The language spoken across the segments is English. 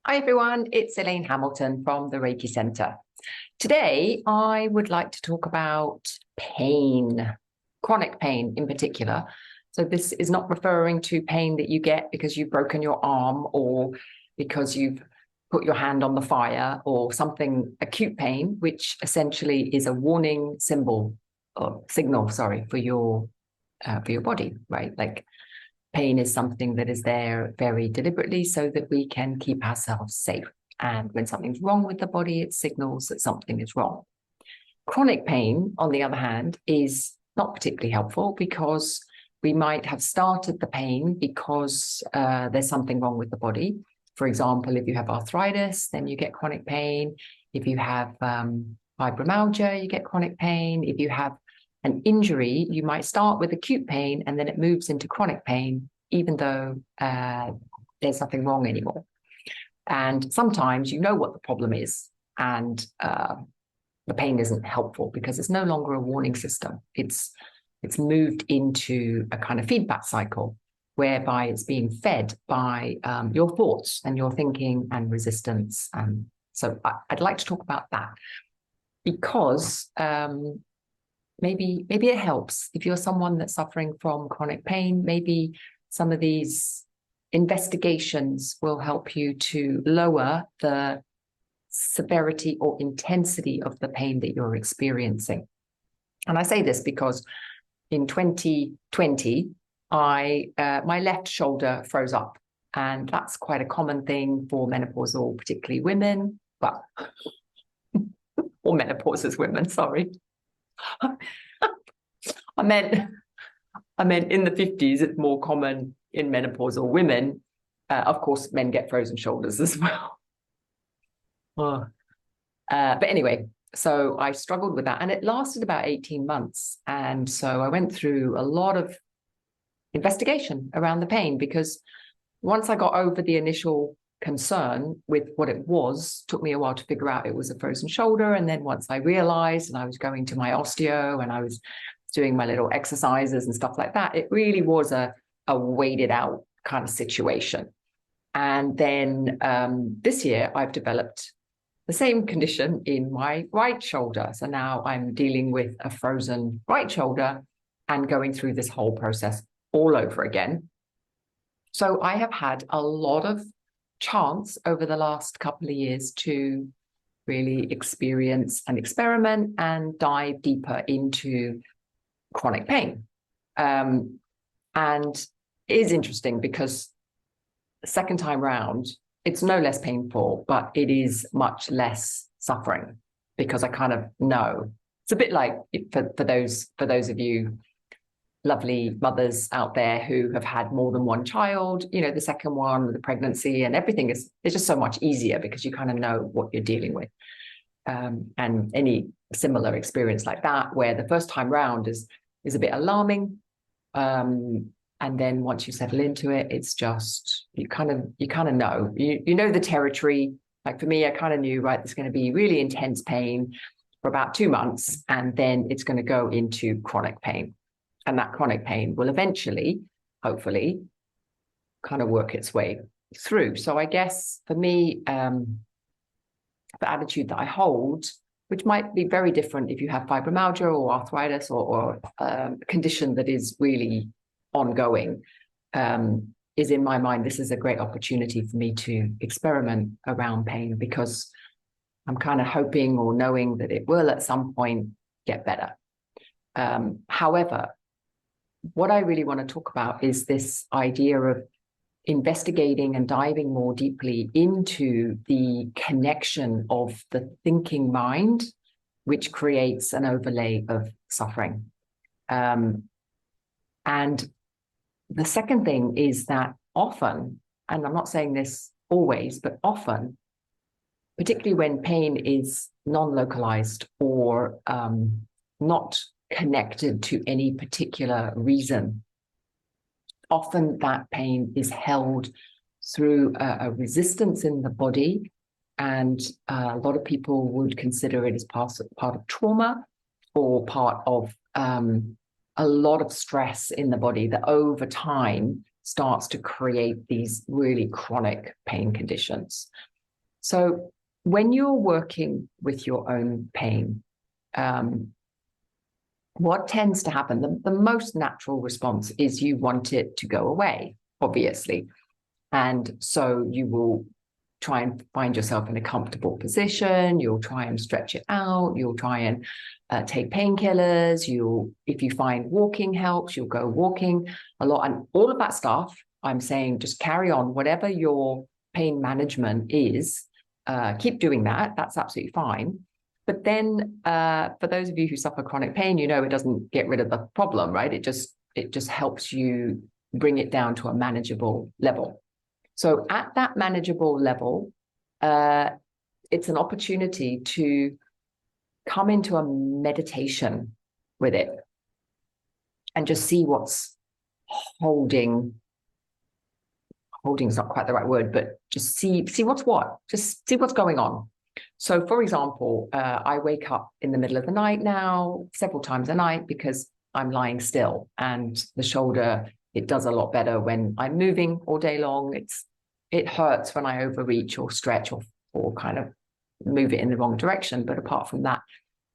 Hi everyone, it's Elaine Hamilton from the Reiki Centre. Today, I would like to talk about pain, chronic pain in particular. So this is not referring to pain that you get because you've broken your arm or because you've put your hand on the fire or something acute pain, which essentially is a warning symbol or signal, for your body, right? Like pain is something that is there very deliberately so that we can keep ourselves safe. And when something's wrong with the body, it signals that something is wrong. Chronic pain, on the other hand, is not particularly helpful because we might have started the pain because there's something wrong with the body. For example, if you have arthritis, then you get chronic pain. If you have fibromyalgia, you get chronic pain. If you have an injury, you might start with acute pain and then it moves into chronic pain, even though there's nothing wrong anymore. And sometimes you know what the problem is, and the pain isn't helpful because it's no longer a warning system. It's moved into a kind of feedback cycle whereby it's being fed by your thoughts and your thinking and resistance. So I'd like to talk about that because maybe it helps if you're someone that's suffering from chronic pain. Maybe some of these investigations will help you to lower the severity or intensity of the pain that you're experiencing. And I say this because in 2020, my left shoulder froze up, and that's quite a common thing for menopausal, particularly women, but or menopause women, sorry. I meant in the 50s, it's more common in menopausal women. Of course, men get frozen shoulders as well. But anyway, so I struggled with that, and it lasted about 18 months. And so I went through a lot of investigation around the pain because once I got over the initial concern with what it was, took me a while to figure out it was a frozen shoulder. And then once I realized, and I was going to my osteo and I was doing my little exercises and stuff like that, it really was a waited out kind of situation. And then this year I've developed the same condition in my right shoulder. So now I'm dealing with a frozen right shoulder and going through this whole process all over again. So I have had a lot of chance over the last couple of years to really experience and experiment and dive deeper into chronic pain. And it is interesting because the second time round, it's no less painful, but it is much less suffering because I kind of know. It's a bit like for those of you lovely mothers out there who have had more than one child, you know, the second one, the pregnancy and everything is just so much easier because you kind of know what you're dealing with. And any similar experience like that, where the first time round is a bit alarming. And then once you settle into it, it's just, you kind of know, you know the territory. Like for me, I kind of knew, right, there's going to be really intense pain for about 2 months, and then it's going to go into chronic pain. And that chronic pain will eventually, hopefully, kind of work its way through. So I guess for me, the attitude that I hold, which might be very different if you have fibromyalgia or arthritis or a condition that is really ongoing, is in my mind, this is a great opportunity for me to experiment around pain because I'm kind of hoping or knowing that it will at some point get better. However, what I really want to talk about is this idea of investigating and diving more deeply into the connection of the thinking mind, which creates an overlay of suffering. And the second thing is that often, and I'm not saying this always, but often, particularly when pain is non-localized or not connected to any particular reason, often that pain is held through a resistance in the body. And a lot of people would consider it as part of trauma or part of a lot of stress in the body that over time starts to create these really chronic pain conditions. So when you're working with your own pain, what tends to happen, the most natural response is you want it to go away, obviously. And so you will try and find yourself in a comfortable position. You'll try and stretch it out. You'll try and take painkillers. If you find walking helps, you'll go walking a lot. And all of that stuff, I'm saying, just carry on. Whatever your pain management is, keep doing that. That's absolutely fine. But then for those of you who suffer chronic pain, you know it doesn't get rid of the problem, right? It just helps you bring it down to a manageable level. So at that manageable level, it's an opportunity to come into a meditation with it and just see what's holding is not quite the right word, but just see what's what, just see what's going on. So for example, I wake up in the middle of the night now, several times a night, because I'm lying still, and the shoulder, it does a lot better when I'm moving all day long. It hurts when I overreach or stretch or kind of move it in the wrong direction. But apart from that,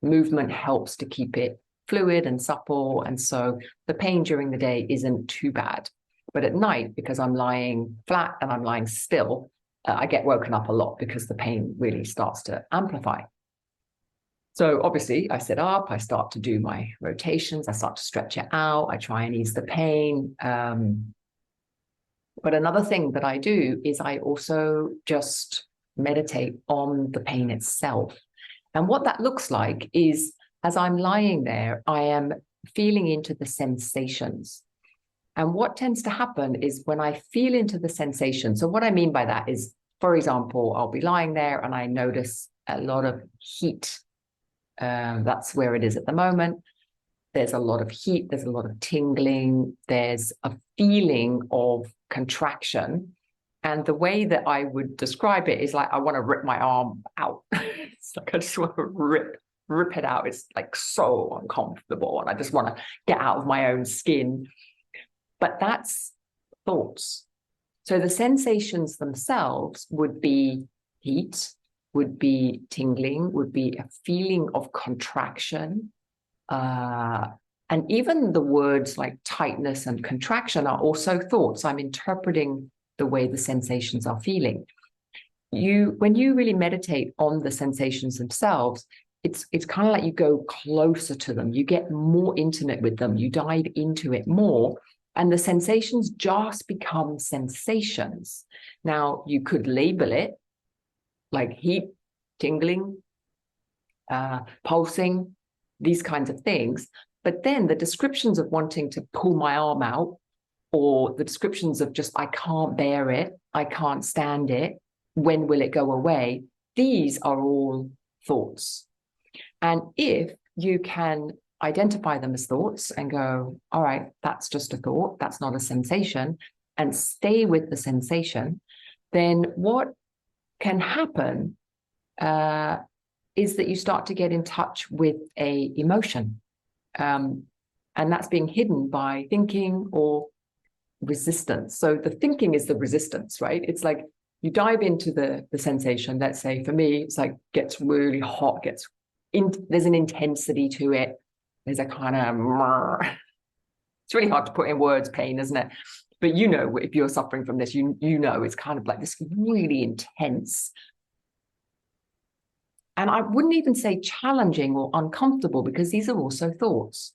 movement helps to keep it fluid and supple. And so the pain during the day isn't too bad. But at night, because I'm lying flat and I'm lying still, I get woken up a lot because the pain really starts to amplify. So obviously I sit up, I start to do my rotations, I start to stretch it out, I try and ease the pain. But another thing that I do is I also just meditate on the pain itself. And what that looks like is, as I'm lying there, I am feeling into the sensations. And what tends to happen is when I feel into the sensation, so what I mean by that is, for example, I'll be lying there and I notice a lot of heat. That's where it is at the moment. There's a lot of heat, there's a lot of tingling, there's a feeling of contraction. And the way that I would describe it is like, I want to rip my arm out. It's like, I just want to rip it out. It's like so uncomfortable. And I just want to get out of my own skin. But that's thoughts. So the sensations themselves would be heat, would be tingling, would be a feeling of contraction. And even the words like tightness and contraction are also thoughts. I'm interpreting the way the sensations are feeling. When you really meditate on the sensations themselves, it's kind of like you go closer to them. You get more intimate with them. You dive into it more. And the sensations just become sensations. Now, you could label it like heat, tingling, pulsing, these kinds of things. But then the descriptions of wanting to pull my arm out, or the descriptions of just, I can't bear it, I can't stand it, when will it go away? These are all thoughts. And if you can identify them as thoughts and go, all right, that's just a thought, that's not a sensation, and stay with the sensation, then what can happen is that you start to get in touch with a emotion. And that's being hidden by thinking or resistance. So the thinking is the resistance, right? It's like you dive into the sensation. Let's say for me, it's like gets really hot, there's an intensity to it. There's a kind of, it's really hard to put in words, pain, isn't it? But you know, if you're suffering from this, you know, it's kind of like this really intense. And I wouldn't even say challenging or uncomfortable, because these are also thoughts.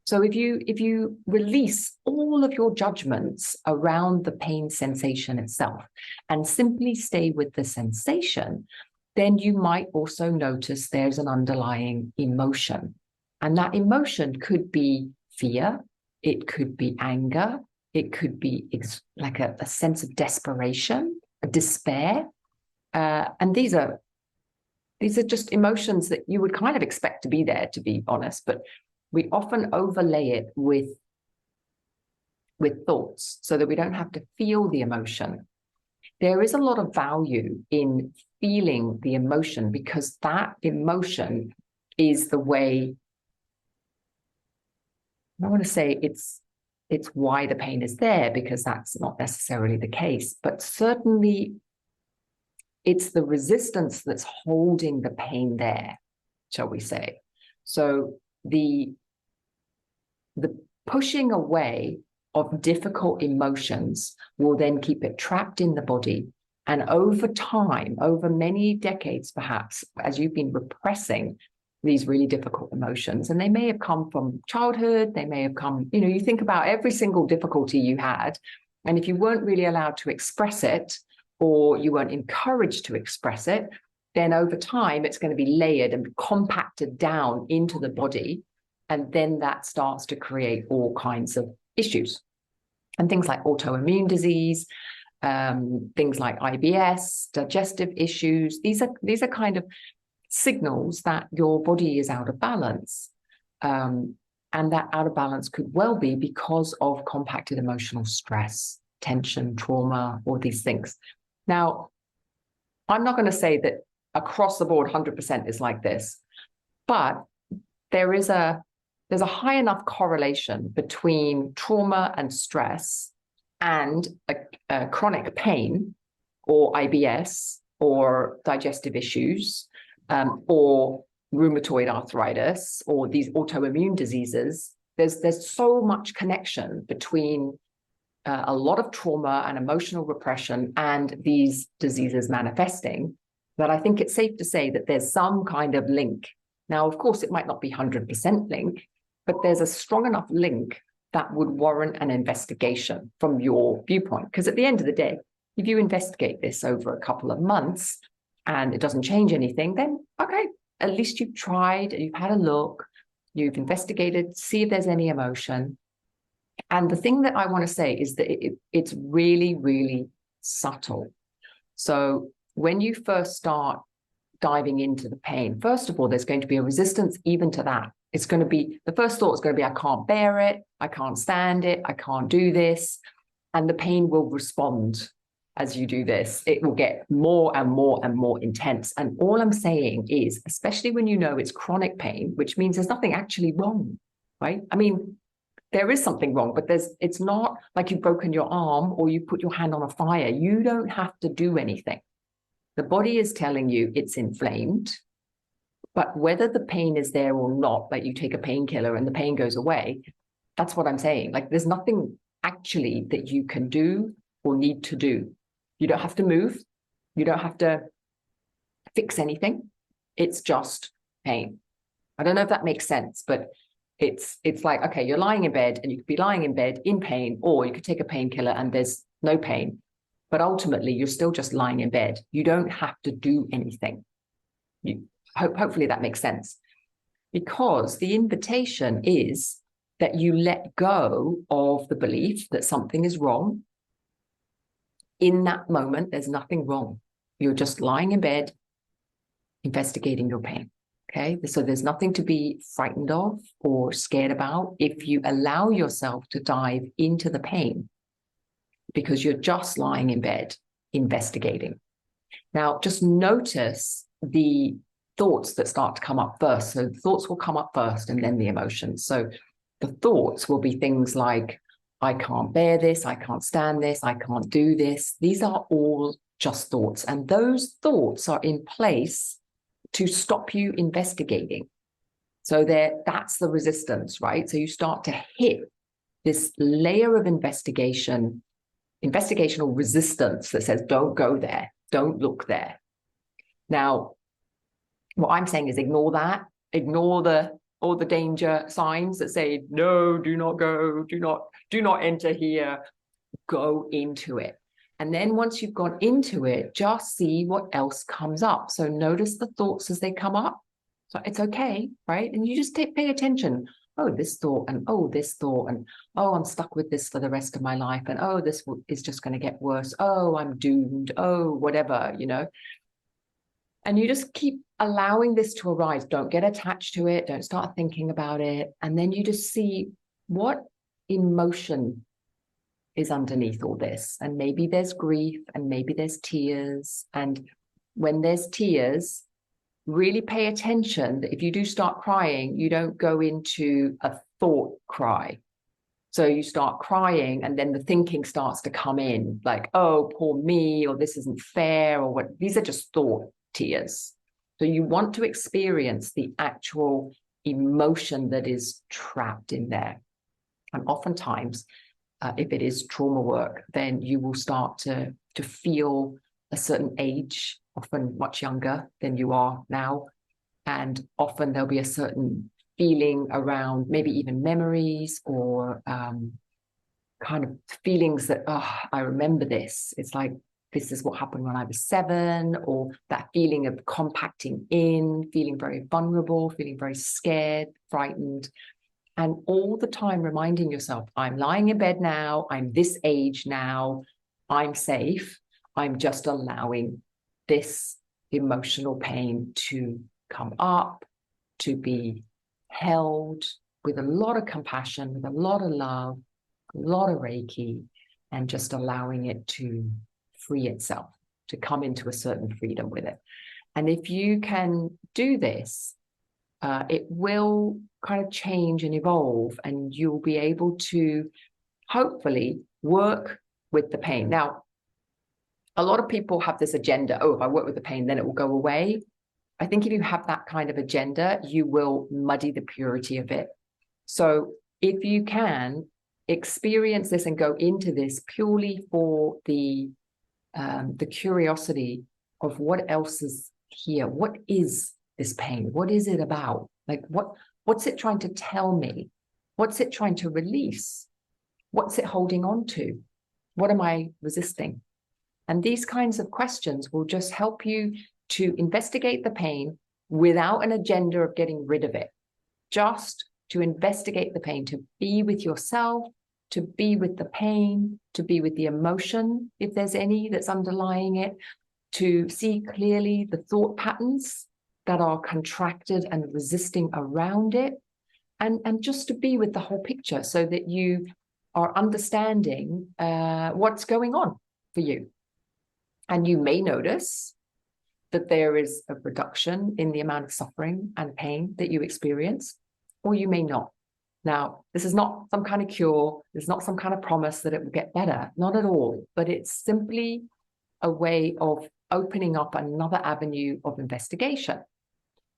So if you release all of your judgments around the pain sensation itself and simply stay with the sensation, then you might also notice there's an underlying emotion. And that emotion could be fear, it could be anger, it could be like a sense of desperation, a despair. And these are just emotions that you would kind of expect to be there, to be honest, but we often overlay it with thoughts so that we don't have to feel the emotion. There is a lot of value in feeling the emotion, because that emotion is the way, I want to say it's it's why the pain is there, because that's not necessarily the case. But certainly it's the resistance that's holding the pain there, shall we say. So the pushing away of difficult emotions will then keep it trapped in the body. And over time, over many decades, perhaps, as you've been repressing these really difficult emotions, and they may have come from childhood, they may have come, you think about every single difficulty you had, and if you weren't really allowed to express it, or you weren't encouraged to express it, then over time, it's going to be layered and compacted down into the body. And then that starts to create all kinds of issues. And things like autoimmune disease, things like IBS, digestive issues. These are kind of signals that your body is out of balance. And that out of balance could well be because of compacted emotional stress, tension, trauma, all these things. Now, I'm not going to say that across the board 100% is like this, but there's a high enough correlation between trauma and stress and a chronic pain or IBS or digestive issues or rheumatoid arthritis or these autoimmune diseases. There's so much connection between a lot of trauma and emotional repression and these diseases manifesting that I think it's safe to say that there's some kind of link. Now, of course, it might not be 100% link, but there's a strong enough link that would warrant an investigation from your viewpoint. Because at the end of the day, if you investigate this over a couple of months and it doesn't change anything, then okay, at least you've tried, you've had a look, you've investigated, see if there's any emotion. And the thing that I want to say is that it's really, really subtle. So when you first start diving into the pain, first of all, there's going to be a resistance even to that. It's going to be, the first thought is going to be, I can't bear it, I can't stand it, I can't do this. And the pain will respond as you do this. It will get more and more and more intense. And all I'm saying is, especially when you know it's chronic pain, which means there's nothing actually wrong, right? I mean, there is something wrong, but it's not like you've broken your arm or you put your hand on a fire. You don't have to do anything. The body is telling you it's inflamed, but whether the pain is there or not, like you take a painkiller and the pain goes away, that's what I'm saying. Like there's nothing actually that you can do or need to do. You don't have to move. You don't have to fix anything. It's just pain. I don't know if that makes sense, but it's like, okay, you're lying in bed and you could be lying in bed in pain, or you could take a painkiller and there's no pain. But ultimately, you're still just lying in bed. You don't have to do anything. Hopefully that makes sense. Because the invitation is that you let go of the belief that something is wrong. In that moment, there's nothing wrong. You're just lying in bed, investigating your pain. Okay, so there's nothing to be frightened of or scared about if you allow yourself to dive into the pain, because you're just lying in bed investigating. Now, just notice the thoughts that start to come up first. So thoughts will come up first and then the emotions. So the thoughts will be things like, I can't bear this, I can't stand this, I can't do this. These are all just thoughts. And those thoughts are in place to stop you investigating. So that's the resistance, right? So you start to hit this layer of investigational resistance that says, don't go there, don't look there. Now, what I'm saying is ignore that, ignore all the danger signs that say, no, do not go, do not enter here, go into it. And then once you've gone into it, just see what else comes up. So notice the thoughts as they come up. So it's okay, right? And you just pay attention. Oh, this thought, and oh, this thought, and oh, I'm stuck with this for the rest of my life. And oh, this is just going to get worse. Oh, I'm doomed. Oh, whatever, And you just keep allowing this to arise. Don't get attached to it. Don't start thinking about it. And then you just see what emotion is underneath all this. And maybe there's grief and maybe there's tears. And when there's tears, really pay attention that if you do start crying, you don't go into a thought cry. So you start crying, and then the thinking starts to come in, like, oh, poor me, or this isn't fair, or what. These are just thought tears. So you want to experience the actual emotion that is trapped in there. And oftentimes, if it is trauma work, then you will start to feel a certain age, often much younger than you are now. And often there'll be a certain feeling around maybe even memories or kind of feelings that, oh, I remember this. It's like, this is what happened when I was 7, or that feeling of compacting in, feeling very vulnerable, feeling very scared, frightened. And all the time reminding yourself, I'm lying in bed now, I'm this age now, I'm safe. I'm just allowing this emotional pain to come up, to be held with a lot of compassion, with a lot of love, a lot of Reiki, and just allowing it to free itself, to come into a certain freedom with it. And if you can do this, it will kind of change and evolve, and you'll be able to hopefully work with the pain. Now, a lot of people have this agenda, oh, if I work with the pain, then it will go away. I think if you have that kind of agenda, you will muddy the purity of it. So if you can experience this and go into this purely for the curiosity of what else is here, what is this pain? What is it about? Like, what's it trying to tell me? What's it trying to release? What's it holding on to? What am I resisting? And these kinds of questions will just help you to investigate the pain without an agenda of getting rid of it. Just to investigate the pain, to be with yourself, to be with the pain, to be with the emotion, if there's any that's underlying it, to see clearly the thought patterns that are contracted and resisting around it, and just to be with the whole picture so that you are understanding what's going on for you. And you may notice that there is a reduction in the amount of suffering and pain that you experience, or you may not. Now, this is not some kind of cure. It's not some kind of promise that it will get better. Not at all. But it's simply a way of opening up another avenue of investigation.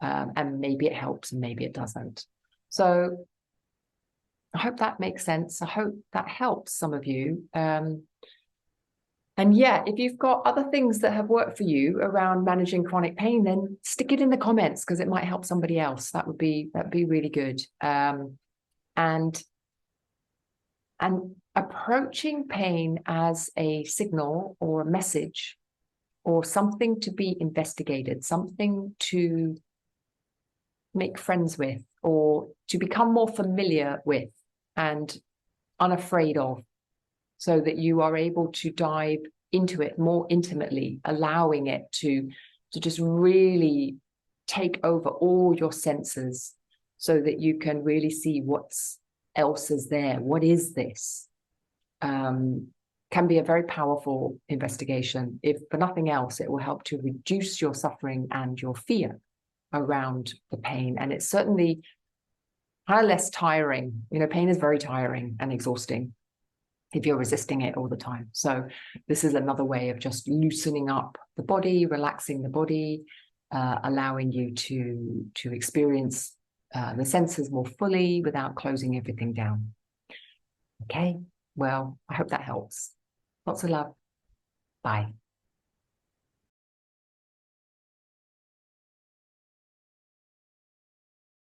And maybe it helps and maybe it doesn't. So I hope that makes sense. I hope that helps some of you. And yeah, if you've got other things that have worked for you around managing chronic pain, then stick it in the comments because it might help somebody else. That'd be really good. And approaching pain as a signal or a message or something to be investigated, something to make friends with or to become more familiar with and unafraid of, so that you are able to dive into it more intimately, allowing it to just really take over all your senses so that you can really see what else is there. What is this? Can be a very powerful investigation. If for nothing else, it will help to reduce your suffering and your fear around the pain. And it's certainly kind of less tiring. You know, pain is very tiring and exhausting if you're resisting it all the time. So this is another way of just loosening up the body, relaxing the body, allowing you to experience the senses more fully without closing everything down. Okay, well, I hope that helps. Lots of love. Bye.